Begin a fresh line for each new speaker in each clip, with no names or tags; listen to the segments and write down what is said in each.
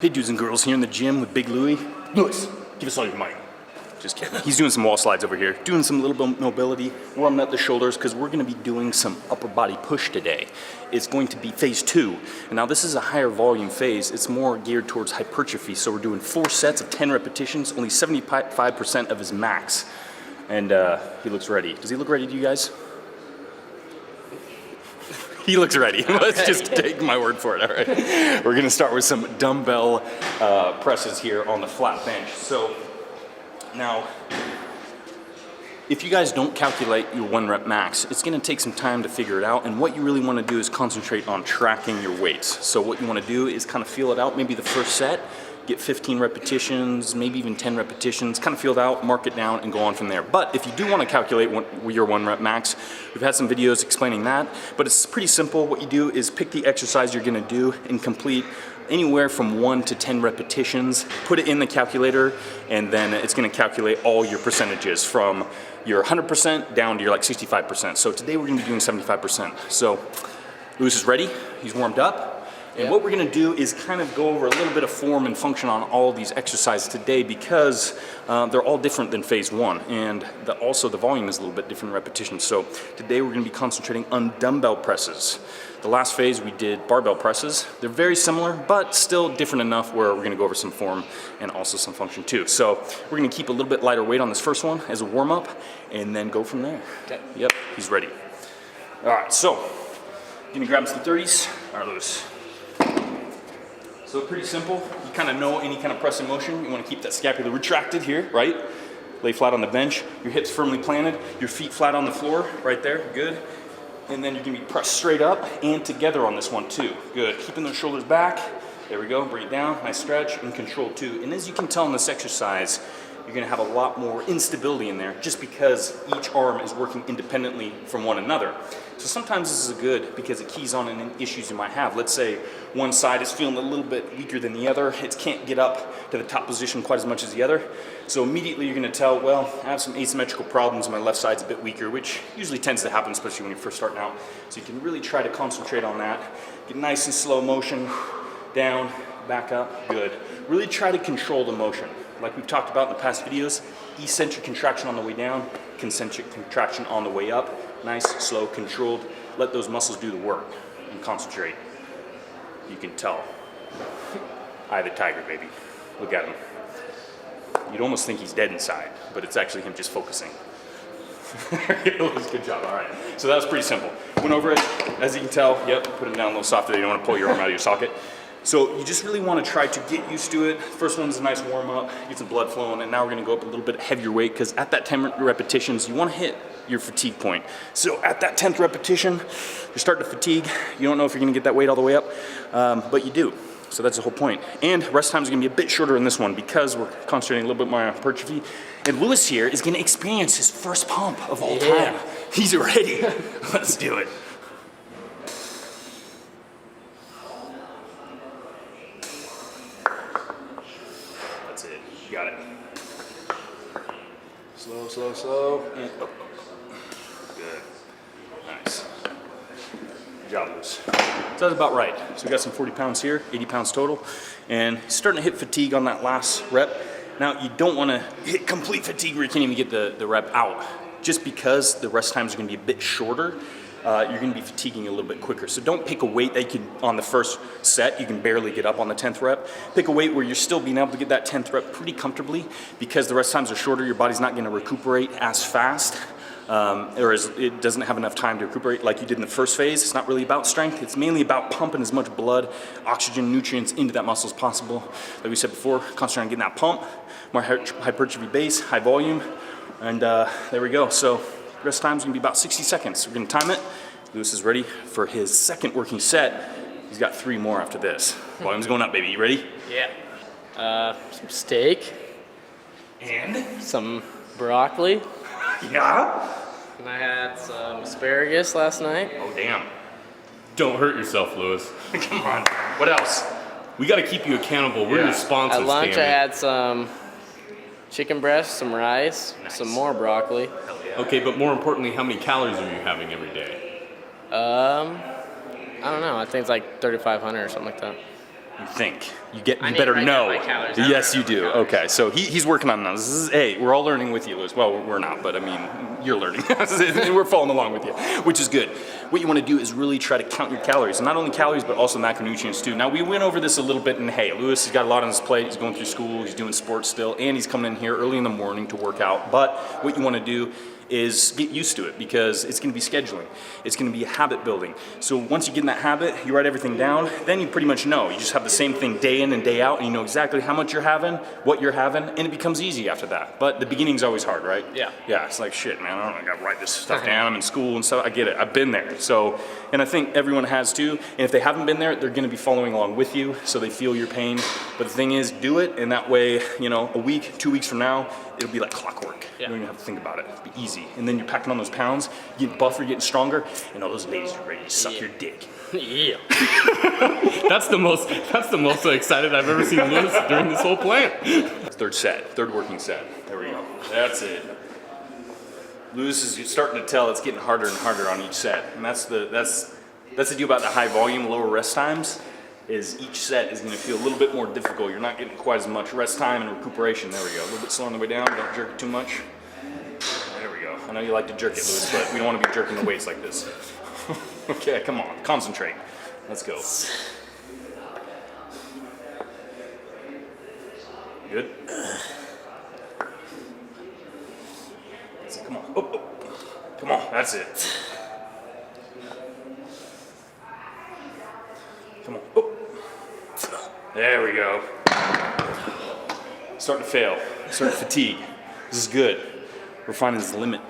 Hey dudes and girls, here in the gym with Big Louie. Louis, give us all your mic. Just kidding. He's doing some wall slides over here, doing some little bit of mobility, warming up the shoulders, because we're gonna be doing some upper body push today. It's going to be phase 2. And now this is a higher volume phase. It's more geared towards hypertrophy. So we're doing 4 sets of 10 repetitions, only 75% of his max. And he looks ready. Does he look ready to you guys? He looks ready. Let's just take my word for it, all right? We're gonna start with some dumbbell presses here on the flat bench. So now, if you guys don't calculate your 1 rep max, it's gonna take some time to figure it out, and what you really wanna do is concentrate on tracking your weights. So what you wanna do is kind of feel it out, maybe the first set, get 15 repetitions, maybe even 10 repetitions, kind of feel it out, mark it down, and go on from there. But if you do want to calculate your 1 rep max, we've had some videos explaining that, but it's pretty simple. What you do is pick the exercise you're gonna do and complete anywhere from 1 to 10 repetitions, put it in the calculator, and then it's gonna calculate all your percentages from your 100% down to your like 65%. So today we're gonna be doing 75%. So Lewis is ready, he's warmed up. And what we're gonna do is kind of go over a little bit of form and function on all these exercises today, because they're all different than phase 1, and also the volume is a little bit different repetitions. So today we're gonna be concentrating on dumbbell presses. The last phase we did barbell presses. They're very similar, but still different enough where we're gonna go over some form and also some function too. So we're gonna keep a little bit lighter weight on this first one as a warm up, and then go from there. Okay. Yep, he's ready. All right, so gonna grab some 30s. All right, Lewis. So pretty simple. You kind of know any kind of press in motion. You want to keep that scapula retracted here, right? Lay flat on the bench, your hips firmly planted, your feet flat on the floor, right there, good. And then you're gonna be pressed straight up and together on this one too, good. Keeping those shoulders back, there we go, bring it down, nice stretch, and control too. And as you can tell in this exercise, you're gonna have a lot more instability in there just because each arm is working independently from one another. So sometimes this is good because it keys on any issues you might have. Let's say one side is feeling a little bit weaker than the other. It can't get up to the top position quite as much as the other. So immediately you're gonna tell, well, I have some asymmetrical problems. My left side's a bit weaker, which usually tends to happen, especially when you're first starting out. So you can really try to concentrate on that. Get nice and slow motion, down, back up, good. Really try to control the motion. Like we've talked about in the past videos, eccentric contraction on the way down, concentric contraction on the way up. Nice, slow, controlled. Let those muscles do the work and concentrate. You can tell. Eye of the tiger, baby. Look at him. You'd almost think he's dead inside, but it's actually him just focusing. Good job, all right. So that was pretty simple. Went over it, as you can tell, yep, put it down a little softer. You don't want to pull your arm out of your socket. So you just really want to try to get used to it. First one's a nice warm up, get some blood flowing, and now we're going to go up a little bit heavier weight, because at that 10 repetitions, you want to hit your fatigue point. So at that 10th repetition, you're starting to fatigue. You don't know if you're going to get that weight all the way up, but you do. So that's the whole point. And rest times are going to be a bit shorter in this one because we're concentrating a little bit more on hypertrophy. And Lewis here is going to experience his first pump of all time. He's ready. Let's do it. That's it. You got it. Slow, slow, slow. And up. Good. Nice. Good job, Lewis. So that's about right. So we got some 40 pounds here, 80 pounds total, and starting to hit fatigue on that last rep. Now you don't want to hit complete fatigue where you can't even get the rep out. Just because the rest times are going to be a bit shorter, you're going to be fatiguing a little bit quicker. So don't pick a weight that you can, on the first set, you can barely get up on the 10th rep. Pick a weight where you're still being able to get that 10th rep pretty comfortably, because the rest times are shorter, your body's not going to recuperate as fast. Or it doesn't have enough time to recuperate like you did in the first phase. It's not really about strength. It's mainly about pumping as much blood, oxygen, nutrients into that muscle as possible. Like we said before, concentrate on getting that pump, more hypertrophy base, high volume, and there we go. So rest time's gonna be about 60 seconds. We're gonna time it. Lewis is ready for his second working set. He's got 3 more after this. Volume's going up, baby. You ready?
Yeah. Some steak.
And?
Some broccoli.
Yeah?
And I had some asparagus last night.
Oh, damn.
Don't hurt yourself, Lewis.
Come on. What else?
We got to keep you accountable. We're your sponsors,
At lunch, I
damn it.
had some chicken breast, some rice, some more broccoli.
Hell yeah.
Okay, but more importantly, how many calories are you having every day?
I don't know. I think it's like 3,500 or something like that.
You think. You
I need
better
to write
know.
down my calories. I don't
Yes, you
remember
do.
calories.
Okay, so he's working on those. This is, hey, we're all learning with you, Liz. Well, we're not, but I mean, you're learning. We're following along with you, which is good. What you want to do is really try to count your calories. And not only calories, but also macronutrients too. Now, we went over this a little bit, and hey, Lewis has got a lot on his plate. He's going through school, he's doing sports still, and he's coming in here early in the morning to work out. But what you want to do is get used to it, because it's going to be scheduling. It's going to be habit building. So once you get in that habit, you write everything down, then you pretty much know. You just have the same thing day in and day out, and you know exactly how much you're having, what you're having, and it becomes easy after that. But the beginning's always hard, right?
Yeah.
Yeah, it's like, shit, man, I gotta write this stuff down. I'm in school and stuff. I get it. I've been there. So, and I think everyone has too. And if they haven't been there, they're gonna be following along with you, so they feel your pain. But the thing is, do it, and that way, you know, a week, 2 weeks from now, it'll be like clockwork.
Yeah.
You don't even have to think about it. It'll be easy. And then you're packing on those pounds, you get buffer, you're getting stronger, and all those ladies are ready to suck your dick.
Yeah.
That's the most excited I've ever seen Lewis during this whole plan.
Third set, third working set. There we go. That's it. Lewis is starting to tell it's getting harder and harder on each set. And that's the deal about the high volume, lower rest times, is each set is gonna feel a little bit more difficult. You're not getting quite as much rest time and recuperation. There we go. A little bit slow on the way down, don't jerk it too much. There we go. I know you like to jerk it, Lewis, but we don't wanna be jerking the weights like this. Okay, come on, concentrate. Let's go. Good. Come on. Oh, oh. Come on, that's it. Come on. Oh. There we go. Starting to fail. Starting to fatigue. This is good. We're finding this limit.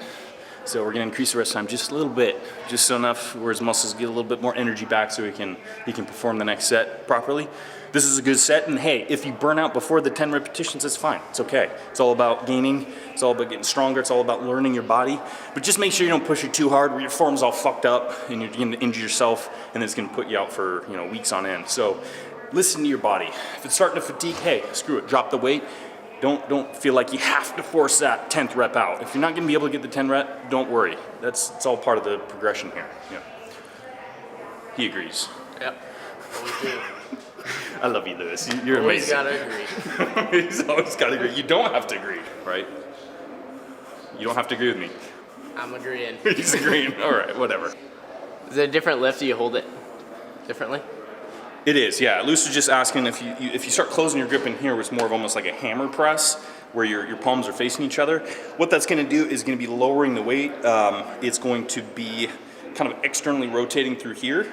So we're gonna increase the rest time just a little bit, just so enough where his muscles get a little bit more energy back, so he can perform the next set properly. This is a good set, and hey, if you burn out before the 10 repetitions, that's fine. It's okay. It's all about gaining. It's all about getting stronger. It's all about learning your body. But just make sure you don't push it too hard, where your form's all fucked up and you're gonna injure yourself, and it's gonna put you out for weeks on end. So listen to your body. If it's starting to fatigue, hey, screw it. Drop the weight. Don't feel like you have to force that 10th rep out. If you're not gonna be able to get the 10 rep, don't worry. It's all part of the progression here. Yeah. He agrees.
Yep. Always do.
I love you, Lewis. You're
Always
amazing.
gotta agree.
He's always gotta agree. You don't have to agree, right? You don't have to agree with me.
I'm agreeing.
He's agreeing. All right, whatever.
Is it a different lift? Do you hold it differently?
It is, yeah. Lewis was just asking if you start closing your grip in here, it's more of almost like a hammer press, where your palms are facing each other. What that's going to do is going to be lowering the weight. It's going to be kind of externally rotating through here,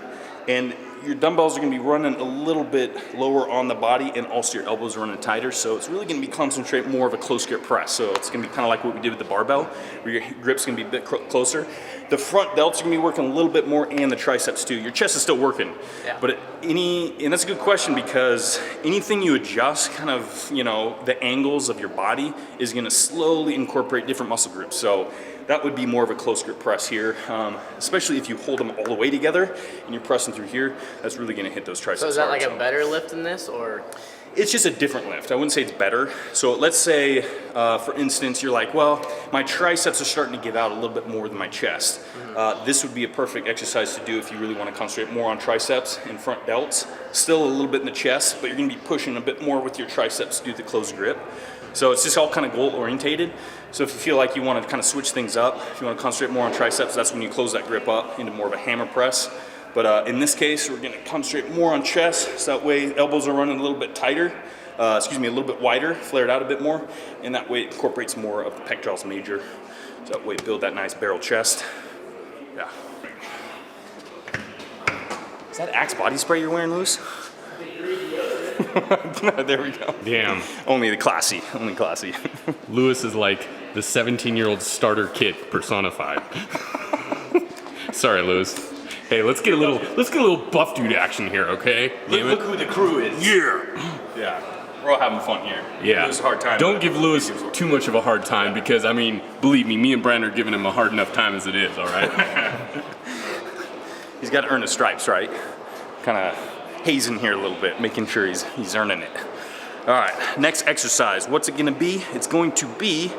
and your dumbbells are going to be running a little bit lower on the body, and also your elbows are running tighter. So it's really going to be concentrate more of a close grip press. So it's going to be kind of like what we did with the barbell, where your grip's going to be a bit closer. The front delts are going to be working a little bit more, and the triceps too. Your chest is still working,
yeah.
But and that's a good question, because anything you adjust, kind of the angles of your body, is going to slowly incorporate different muscle groups. So that would be more of a close grip press here, especially if you hold them all the way together and you're pressing through here. That's really going to hit those triceps.
So is that
hard,
like a better lift than this, or?
It's just a different lift. I wouldn't say it's better. So let's say, for instance, you're like, well, my triceps are starting to give out a little bit more than my chest. This would be a perfect exercise to do if you really want to concentrate more on triceps and front delts. Still a little bit in the chest, but you're going to be pushing a bit more with your triceps to do the closed grip. So it's just all kind of goal orientated. So if you feel like you want to kind of switch things up, if you want to concentrate more on triceps, that's when you close that grip up into more of a hammer press. But in this case, we're going to concentrate more on chest, so that way elbows are running a little bit tighter, a little bit wider, flared out a bit more, and that way it incorporates more of the pectoralis major. So that way build that nice barrel chest. Yeah. Is that Axe body spray you're wearing, Lewis? There we go.
Damn.
Only the classy, only classy.
Lewis is like the 17-year-old starter kit personified. Sorry, Lewis. Hey, let's get a little buff dude action here, okay?
Look who the crew is.
Yeah.
Yeah. We're all having fun here.
Yeah.
It's a hard time.
Don't give Lewis too much of a hard time, because, I mean, believe me and Brian are giving him a hard enough time as it is, all right?
He's got to earn his stripes, right? Kind of hazing here a little bit, making sure he's earning it. All right, next exercise. What's it going to be? It's going to be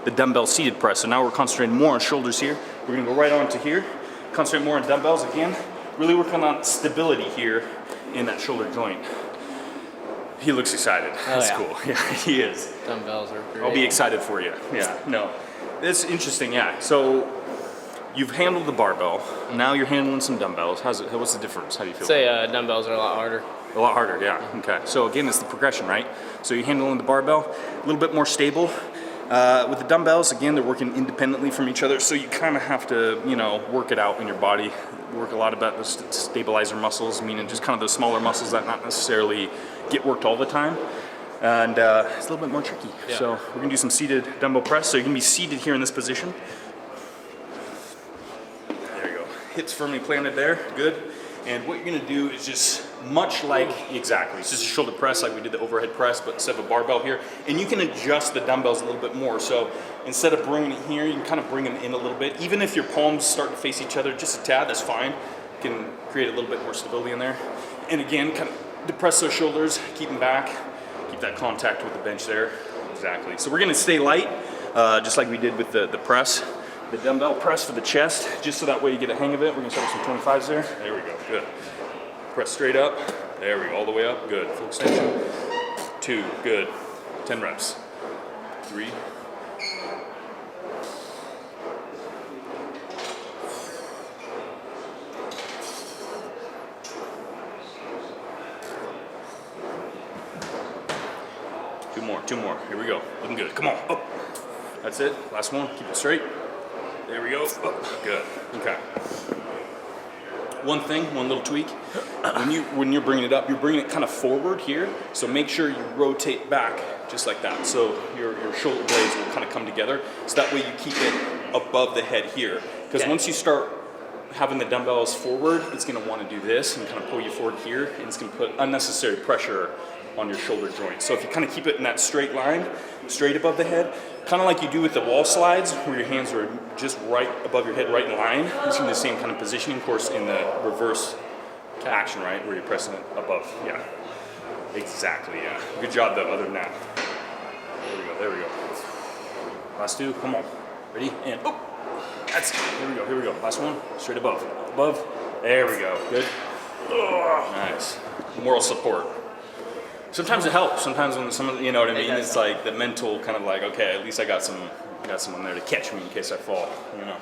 the dumbbell seated press. So now we're concentrating more on shoulders here. We're going to go right on to here. Concentrate more on dumbbells again. Really working on stability here in that shoulder joint. He looks excited. That's
yeah.
cool. Yeah, he is.
Dumbbells are great.
I'll be excited for you. Yeah, no. It's interesting, yeah. So you've handled the barbell. Now you're handling some dumbbells. What's the difference? How do you feel?
Say dumbbells are a lot harder.
A lot harder, yeah. Okay. So again, it's the progression, right? So you're handling the barbell, a little bit more stable. With the dumbbells, again, they're working independently from each other, so you kind of have to, you know, work it out in your body. Work a lot about the stabilizer muscles, meaning just kind of the smaller muscles that not necessarily get worked all the time. And it's a little bit more tricky.
Yeah.
So we're gonna do some seated dumbbell press. So you're gonna be seated here in this position. There you go. Hips firmly planted there, good. And what you're gonna do is just much like, exactly, it's just a shoulder press like we did the overhead press, but instead of a barbell here. And you can adjust the dumbbells a little bit more. So instead of bringing it here, you can kind of bring them in a little bit. Even if your palms start to face each other just a tad, that's fine. You can create a little bit more stability in there. And again, kind of depress those shoulders, keep them back, keep that contact with the bench there. Exactly. So we're gonna stay light, just like we did with the press. The dumbbell press for the chest, just so that way you get a hang of it. We're gonna start with some 25s there. There we go, good. Press straight up. There we go, all the way up, good. Full extension. 2, good. 10 reps. 3. Two more, here we go. Looking good, come on, up. That's it, last one, keep it straight. There we go, up, good, okay. One thing, one little tweak, when you're bringing it up, you're bringing it kind of forward here, so make sure you rotate back, just like that. So your shoulder blades will kind of come together, so that way you keep it above the head here. Because once you start having the dumbbells forward, it's gonna wanna do this and kind of pull you forward here, and it's gonna put unnecessary pressure on your shoulder joint. So if you kind of keep it in that straight line, straight above the head, kind of like you do with the wall slides, where your hands are just right above your head, right in line, it's in the same kind of positioning, of course, in the reverse action, right, where you're pressing it above, yeah. Exactly, yeah. Good job though, other than that. There we go, there we go. Last 2, come on. Ready, and, oh, that's it. Here we go, last one, straight above. Above, there we go, good. Oh, nice. Moral support. Sometimes it helps. Sometimes when some, you know what I mean. It's like the mental kind of like, okay, at least I got someone there to catch me in case I fall, you know.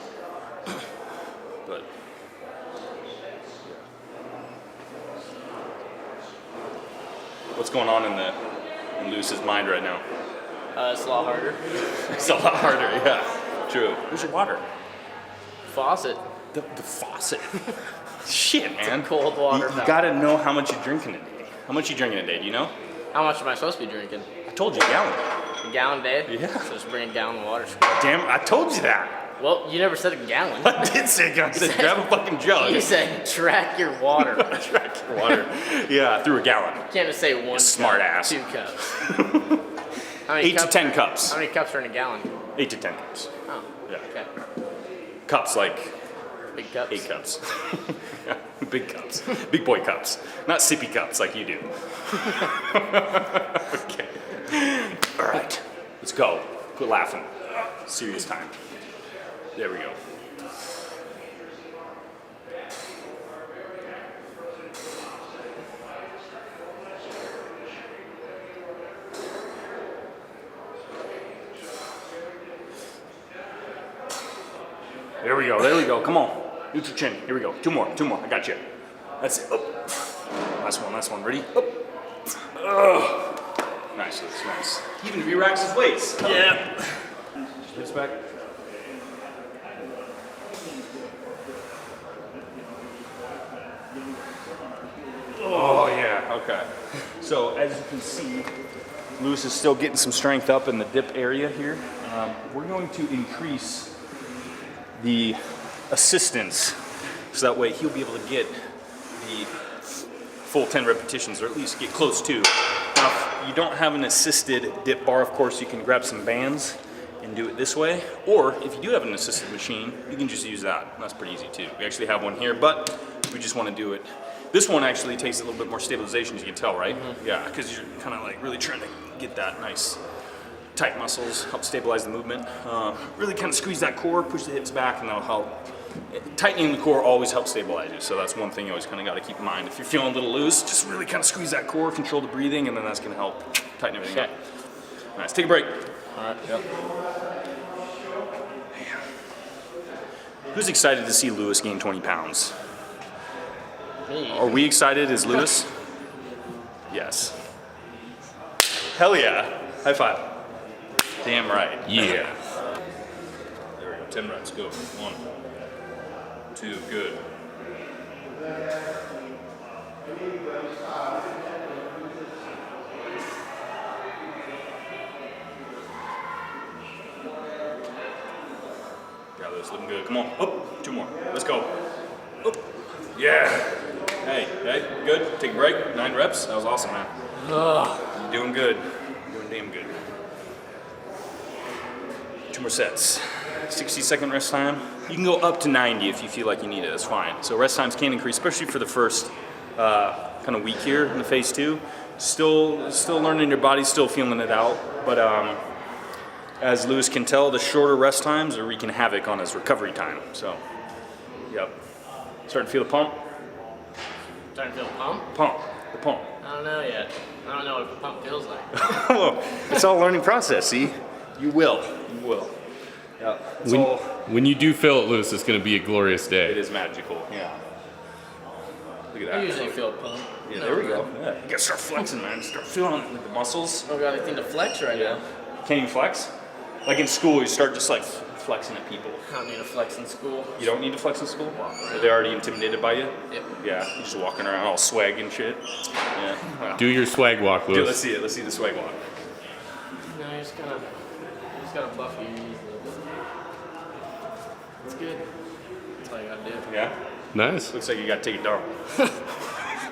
But what's going on in Lewis's mind right now?
It's a lot harder.
It's a lot harder, yeah. True. Where's your water?
Faucet.
The faucet. Shit, man.
Cold water.
You gotta know how much you're drinking a day. How much you drinking a day? Do you know?
How much am I supposed to be drinking?
I told you a gallon.
A gallon a day?
Yeah.
So just bring a gallon of water.
Damn, I told you that.
Well, you never said a gallon.
I did say a gallon. I said grab a fucking jug.
You said track your water.
Track your water. Yeah, through a gallon.
You can't just say 1
Smart
cup,
ass.
2 cups. How many
8 to 10 cups.
How many cups are in a gallon?
8 to 10 cups.
Oh,
Yeah.
okay.
Cups like
Big cups.
8 cups. Yeah, big cups. Big boy cups. Not sippy cups like you do. Okay. All right. Let's go. Quit laughing. Serious time. There we go. There we go, there we go, come on. Use your chin, here we go. Two more, I got you. That's it, up. Last one, ready? Up. Nice, that's nice. He even re-racks his weights. Yeah. Hips back. Oh yeah, okay. So as you can see, Lewis is still getting some strength up in the dip area here. We're going to increase the assistance, so that way he'll be able to get the full 10 repetitions, or at least get close to. Now, if you don't have an assisted dip bar, of course, you can grab some bands and do it this way, or if you do have an assisted machine, you can just use that. That's pretty easy too. We actually have one here, but we just want to do it. This one actually takes a little bit more stabilization, as you can tell, right? Mm-hmm. Yeah, because you're kind of like really trying to get that nice tight muscles, help stabilize the movement. Really kind of squeeze that core, push the hips back, and that'll help tightening the core always helps stabilize you. So that's one thing you always kind of got to keep in mind. If you're feeling a little loose, just really kind of squeeze that core, control the breathing, and then that's going to help tighten everything up. Nice. Take a break.
All right.
Yep. Who's excited to see Lewis gain 20 pounds?
Me.
Are we excited as Lewis? Yes. Hell yeah. High five. Damn right.
Yeah.
There we go. 10 reps. Go. 1, 2. Good. Got this. Looking good. Come on. Up. 2 more. Let's go. Up. Yeah. Hey. Good. Take a break. 9 reps. That was awesome, man. You're doing good. You're doing damn good. 2 more sets. 60-second rest time. You can go up to 90 if you feel like you need it. That's fine. So rest times can increase, especially for the first kind of week here in the phase 2. Still learning your body, still feeling it out. But as Lewis can tell, the shorter rest times are wreaking havoc on his recovery time. So, yep. Starting to feel the pump?
Starting to feel a pump?
Pump. The pump.
I don't know yet. I don't know what the pump feels like.
Well, it's all a learning process, see? You will. You will. Yeah.
When you do feel it loose, it's going to be a glorious
It
day.
is magical. Yeah. Look at that.
I usually feel a pump.
Yeah, there we go. Yeah. You gotta start flexing, man. Start feeling it with the muscles.
I don't got anything to flex right now.
Can't even flex? Like in school, you start just like flexing at people.
I don't need to flex in school.
You don't need to flex in school? Are they already intimidated by you?
Yep.
Yeah, you're just walking around all swag and shit. Yeah. Well,
Do your swag walk,
dude,
Lewis.
let's see it. Let's see the swag walk.
No, you just gotta buff your knees a little bit. It's good. That's all you gotta do.
Yeah?
Nice.
Looks like you gotta take it down.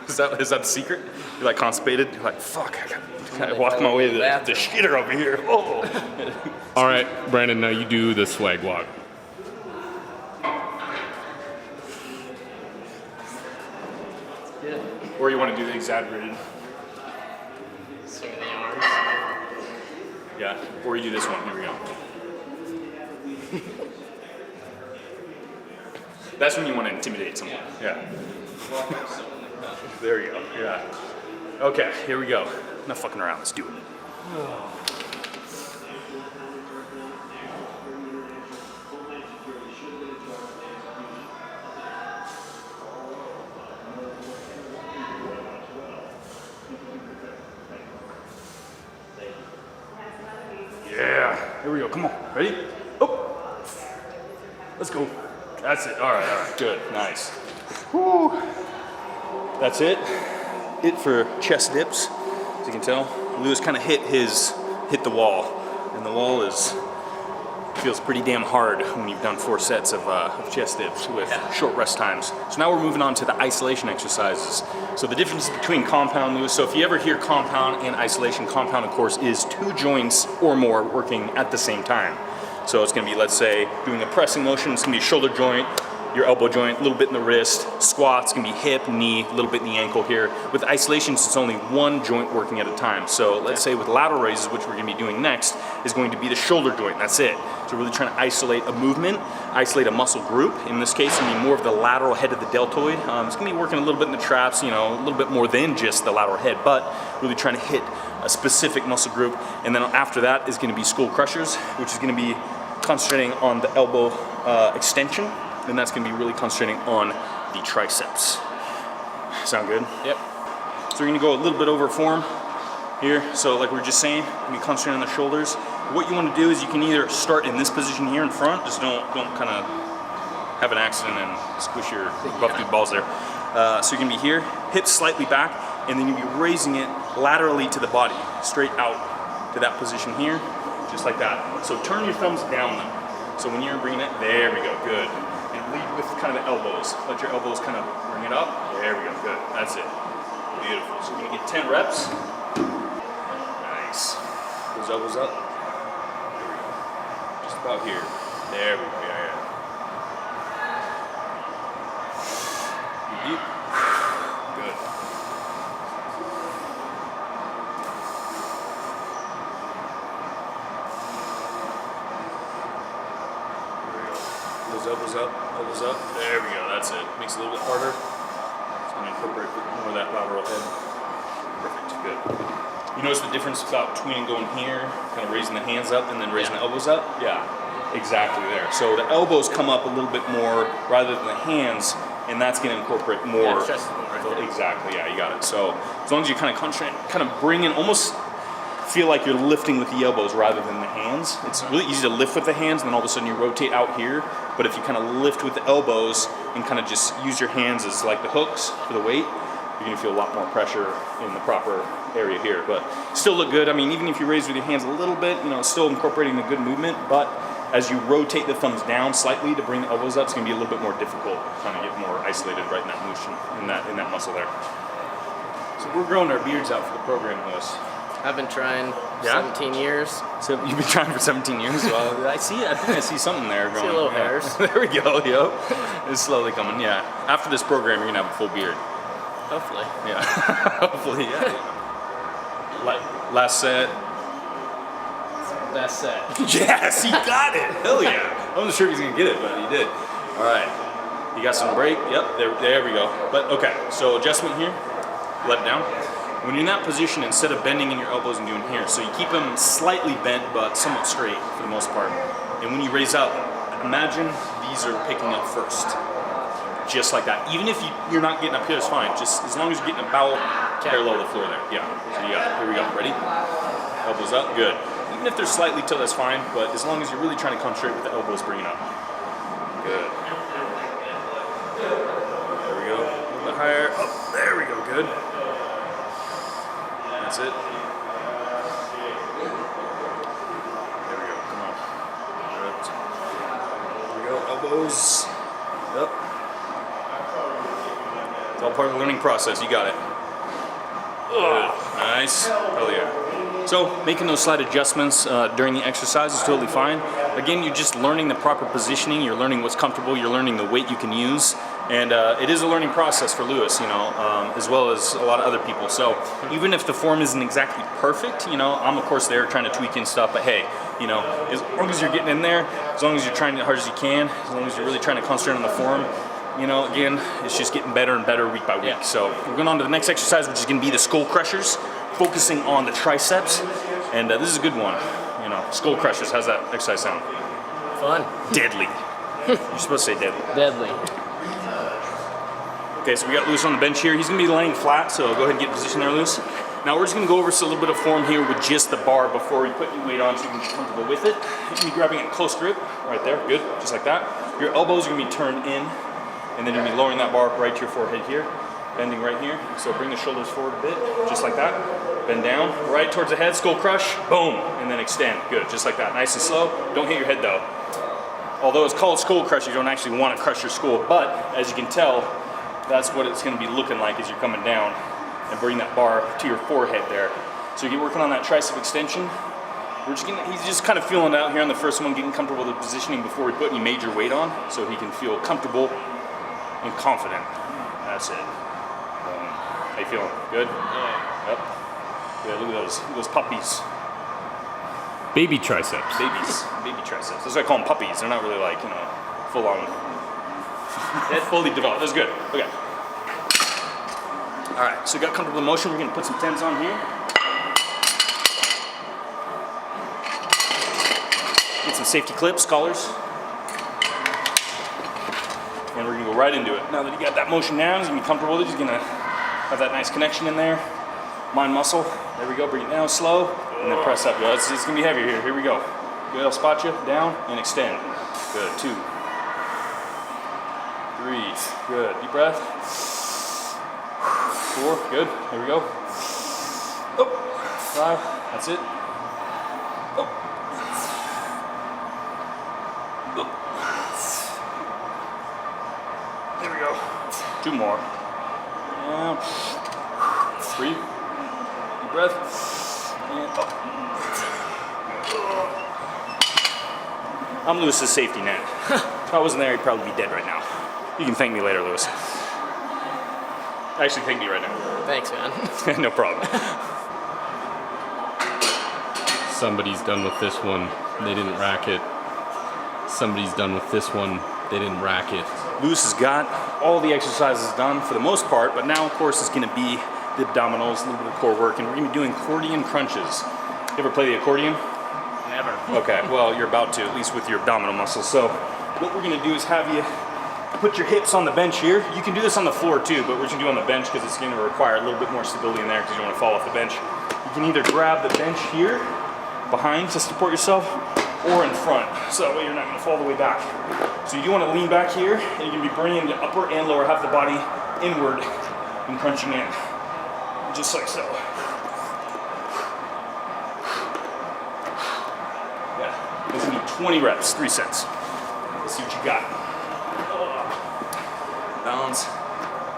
Is that the secret? You're like constipated? You're like, fuck, I gotta walk my way to the shitter over here. Oh!
All right, Brandon, now you do the swag walk.
Yeah.
Or you wanna do the exaggerated.
Swing the arms.
Yeah. Or you do this one. Here we go. That's when you want to intimidate someone. Yeah. There you go. Yeah. Okay, here we go. Not fucking around. Let's do it. Yeah. Here we go. Come on. Ready? Oh. Let's go. That's it. All right. Good. Nice. Whew. That's it. It for chest dips. As you can tell, Lewis kind of hit the wall, and the wall feels pretty damn hard when you've done 4 sets of chest dips with short rest times. So now we're moving on to the isolation exercises. So the difference between compound, Lewis, so if you ever hear compound and isolation, compound of course is 2 joints or more working at the same time. So it's gonna be, let's say, doing a pressing motion, it's gonna be a shoulder joint, your elbow joint, a little bit in the wrist. Squats can be hip, knee, a little bit in the ankle here. With isolations, it's only 1 joint working at a time. So let's say with lateral raises, which we're gonna be doing next, is going to be the shoulder joint, that's it. So really trying to isolate a movement, isolate a muscle group. In this case, it's gonna be more of the lateral head of the deltoid. It's gonna be working a little bit in the traps, a little bit more than just the lateral head, but really trying to hit a specific muscle group. And then after that is gonna be skull crushers, which is gonna be concentrating on the elbow extension. And that's gonna be really concentrating on the triceps. Sound good?
Yep.
So we're gonna go a little bit over form here. So like we were just saying, we concentrate on the shoulders. What you wanna do is you can either start in this position here in front, just don't kind of have an accident and squish your buff dude balls there. So you're gonna be here, hips slightly back, and then you'll be raising it laterally to the body, straight out to that position here, just like that. So turn your thumbs down though. So when you're bringing it, there we go, good. Lead with kind of the elbows. Let your elbows kind of bring it up. There we go, good. That's it. Beautiful. So we're gonna get 10 reps. Nice. Those elbows up. There we go. Just about here. There we go, yeah. Deep. Good. elbows up. There we go, that's it. Makes it a little bit harder. It's gonna incorporate more of that lateral head. Perfect, good. You notice the difference between going here, kind of raising the hands up and then raising the elbows up? Yeah, exactly there. So the elbows come up a little bit more rather than the hands, and that's gonna incorporate more.
Yeah, stretches more, right?
Exactly, yeah, you got it. So as long as you kind of bring in, almost feel like you're lifting with the elbows rather than the hands. It's really easy to lift with the hands and then all of a sudden you rotate out here. But if you kind of lift with the elbows and kind of just use your hands as like the hooks for the weight, you're gonna feel a lot more pressure in the proper area here. But still look good. I mean, even if you raise with your hands a little bit, you know, it's still incorporating the good movement, but as you rotate the thumbs down slightly to bring the elbows up, it's gonna be a little bit more difficult, kind of get more isolated right in that motion, in that muscle there. So we're growing our beards out for the program, Lewis.
I've been trying
Yeah?
17 years.
So you've been trying for 17 years? Well, I think I see something there growing.
See a little
Yeah.
hairs.
There we go, yo. It's slowly coming, yeah. After this program, you're gonna have a full beard.
Hopefully.
Yeah, hopefully, yeah. Last set.
Best set.
Yes, he got it. Hell yeah. I wasn't sure if he's gonna get it, but he did. All right. You got some break? Yep, there we go. But okay, so adjustment here. Let it down. When you're in that position, instead of bending in your elbows and doing here, so you keep them slightly bent but somewhat straight for the most part. And when you raise up, imagine these are picking up first. Just like that. Even if you're not getting up here, it's fine. Just as long as you're getting about parallel to the floor there. Yeah. So you got it. Here we go. Ready? Elbows up. Good. Even if they're slightly tilt, that's fine. But as long as you're really trying to come straight with the elbows bringing up. Good. There we go. A little bit higher. Oh, there we go. Good. That's it. There we go. Come on. Good. There we go. Elbows. Yep. It's all part of the learning process. You got it. Good. Nice. Hell yeah. So making those slight adjustments during the exercise is totally fine. Again, you're just learning the proper positioning. You're learning what's comfortable. You're learning the weight you can use. And it is a learning process for Lewis, you know, as well as a lot of other people. So even if the form isn't exactly perfect, you know, I'm of course there trying to tweak and stuff, but hey, you know, as long as you're getting in there, as long as you're trying as hard as you can, as long as you're really trying to concentrate on the form, you know, again, it's just getting better and better week by week. Yeah. So we're going on to the next exercise, which is going to be the skull crushers, focusing on the triceps. And this is a good one, you know, skull crushers. How's that exercise sound?
Fun.
Deadly. You're supposed to say deadly.
Deadly.
Okay, so we got Lewis on the bench here. He's gonna be laying flat, so go ahead and get in position there, Lewis. Now we're just gonna go over a little bit of form here with just the bar before we put your weight on so you can get comfortable with it. You're gonna be grabbing it close grip, right there, good, just like that. Your elbows are gonna be turned in, and then you're gonna be lowering that bar right to your forehead here, bending right here. So bring the shoulders forward a bit, just like that. Bend down, right towards the head, skull crush, boom, and then extend, good, just like that, nice and slow. Don't hit your head though. Although it's called skull crush, you don't actually wanna crush your skull, but as you can tell, that's what it's going to be looking like as you're coming down and bring that bar to your forehead there. So you get working on that tricep extension. He's just kind of feeling it out here on the first one, getting comfortable with the positioning before we put any major weight on, so he can feel comfortable and confident. That's it. How you feeling? Good?
Yeah.
Yep. Yeah, look at those puppies.
Baby triceps.
Baby triceps. That's why I call them puppies. They're not really like, you know, full on. That's fully developed. That's good. Okay. All right. So we got comfortable motion. We're gonna put some tens on here. Get some safety clips, collars, and we're gonna go right into it. Now that you got that motion down, he's gonna be comfortable with it. He's gonna have that nice connection in there. Mind muscle. There we go. Bring it down slow, and then press up. It's gonna be heavier here. Here we go. Good. I'll spot you. Down and extend. Good. 2. 3, good. Deep breath. 4, good. Here we go. Oh, 5, that's it. Oh. Oh. There we go. 2 more. And 3. Deep breath. And up. I'm Lewis's safety net. If I wasn't there, he'd probably be dead right now. You can thank me later, Lewis. Actually, thank me right now.
Thanks, man.
No problem.
Somebody's done with this one. They didn't rack it. Somebody's done with this one. They didn't rack it.
Lewis has got all the exercises done for the most part, but now of course is gonna be the abdominals, a little bit of core work, and we're gonna be doing accordion crunches. You ever play the accordion?
Never.
Okay, well you're about to, at least with your abdominal muscles. So what we're gonna do is have you put your hips on the bench here. You can do this on the floor too, but we're just gonna do it on the bench because it's gonna require a little bit more stability in there because you don't wanna fall off the bench. You can either grab the bench here, behind to support yourself, or in front, so that way you're not gonna fall all the way back. So you do wanna lean back here, and you're gonna be bringing the upper and lower half of the body inward and crunching in, just like so. Yeah, this is gonna be 20 reps, 3 sets. Let's see what you got. Balance,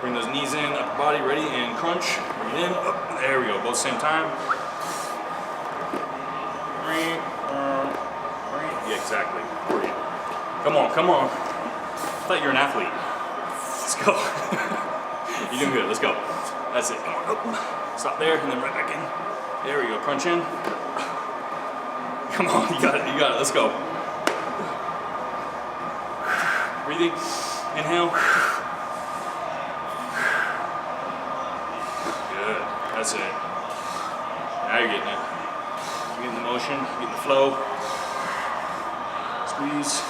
bring those knees in, upper body, ready, and crunch. Bring it in, up, there we go, both same time. Yeah, exactly. Come on, come on. I thought you were an athlete. Let's go. You're doing good, let's go. That's it, come on, up. Stop there, and then right back in. There we go, crunch in. Come on, you got it, let's go. Breathing, inhale. Good, that's it. Now you're getting it. You're getting the motion, getting the flow. Squeeze.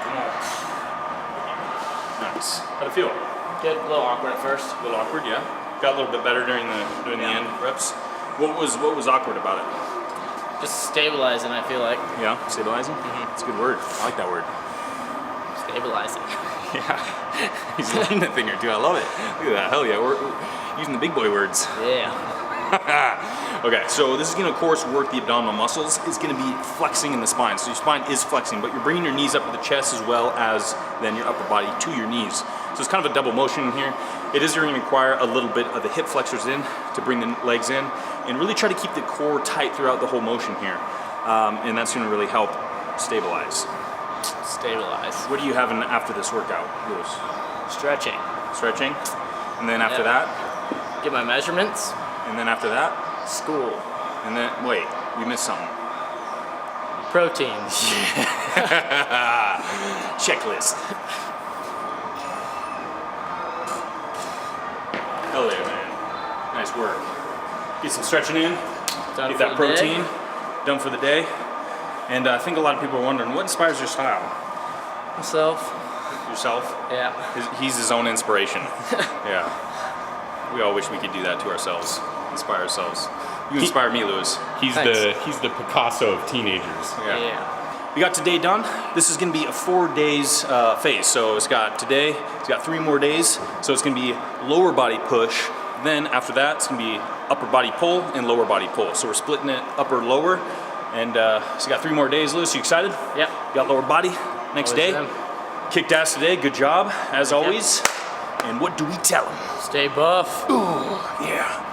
Come on. Nice. How'd it feel?
Good. A little awkward at first.
A little awkward, yeah. Got a little bit better during the end reps. What was awkward about it?
Just stabilizing, I feel like.
Yeah, stabilizing. It's a good word. I like that word.
Stabilizing.
Yeah. He's learning that thing or two. I love it. Look at that. Hell yeah. We're using the big boy words.
Yeah.
Okay, so this is gonna, of course, work the abdominal muscles. It's gonna be flexing in the spine. So your spine is flexing, but you're bringing your knees up to the chest as well as then your upper body to your knees. So it's kind of a double motion here. It is gonna require a little bit of the hip flexors in to bring the legs in and really try to keep the core tight throughout the whole motion here. And that's gonna really help stabilize.
Stabilize.
What are you having after this workout, Lewis?
Stretching.
Stretching? And then after that?
Get my measurements.
And then after that?
School.
And then, wait, we missed something.
Proteins.
Checklist. Hell yeah, man. Nice work. Get some stretching in.
Done
Get
for
that
the
protein.
day.
Done for the day. And I think a lot of people are wondering, what inspires your style?
Myself.
Yourself?
Yeah.
He's his own inspiration. Yeah. We all wish we could do that to ourselves. Inspire ourselves. You inspire me, Lewis.
He's the Picasso of teenagers.
Yeah.
We got today done. This is gonna be a 4 days phase. So it's got today, it's got 3 more days. So it's gonna be lower body push. Then after that, it's gonna be upper body pull and lower body pull. So we're splitting it upper, lower. And so you got 3 more days, Lewis. You excited?
Yep.
You got lower body next
Always
day.
am.
Kicked ass today, good job, as always. And what do we tell them?
Stay buff.
Ooh, yeah.